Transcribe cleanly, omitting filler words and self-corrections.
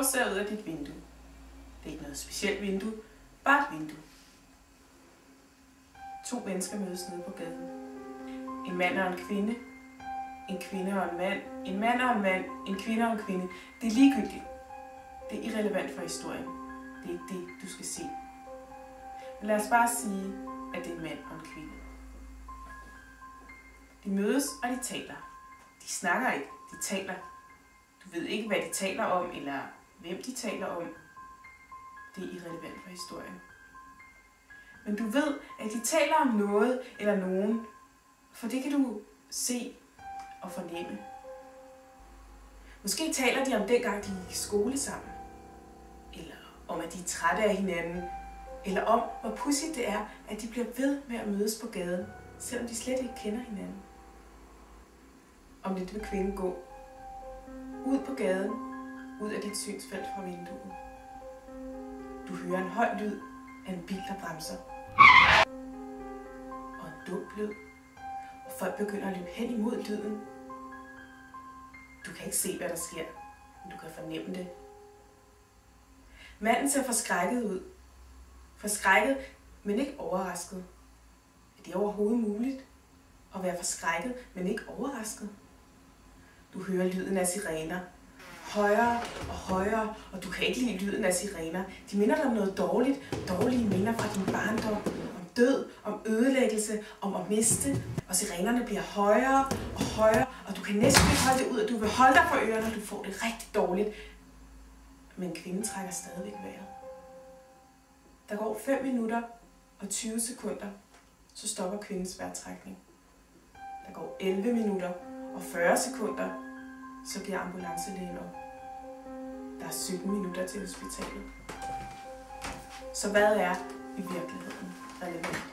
ser ud af dit vindue. Det er ikke noget specielt vindue, bare et vindue. 2 mennesker mødes nede på gaden. En mand og en kvinde. En kvinde og en mand. En mand og en mand. En kvinde og en kvinde. Det er ligegyldigt. Det er irrelevant for historien. Det er ikke det, du skal se. Men lad os bare sige, at det er en mand og en kvinde. De mødes, og de taler. De snakker ikke, de taler. Du ved ikke, hvad de taler om, eller hvem de taler om. Det er irrelevant for historien. Men du ved, at de taler om noget eller nogen, for det kan du se og fornemme. Måske taler de om dengang, de gik i skole sammen. Eller om, at de er trætte af hinanden. Eller om, hvor pudsigt det er, at de bliver ved med at mødes på gaden, selvom de slet ikke kender hinanden. Om lidt vil kvinden gå ud på gaden, ud af dit synsfelt fra vinduet. Du hører en høj lyd af en bil, der bremser. Og en dum lyd. Og folk begynder at løbe hen imod lyden. Du kan ikke se, hvad der sker, men du kan fornemme det. Manden ser forskrækket ud. Forskrækket, men ikke overrasket. Er det overhovedet muligt at være forskrækket, men ikke overrasket? Du hører lyden af sirener. Højere og højere, og du kan ikke lide lyden af sirener. De minder dig om noget dårligt, dårlige minder fra din barndom. Om død, om ødelæggelse, om at miste. Og sirenerne bliver højere og højere, og du kan næsten ikke holde det ud, og du vil holde dig for ørerne, og du får det rigtig dårligt. Men kvinden trækker stadigvæk vejret. Der går 5 minutter og 20 sekunder, så stopper kvindens vejrtrækning. Der går 11 minutter og 40 sekunder, så giver ambulancelægen op. Der er 17 minutter til hospitalet. Så hvad er i virkeligheden relevant?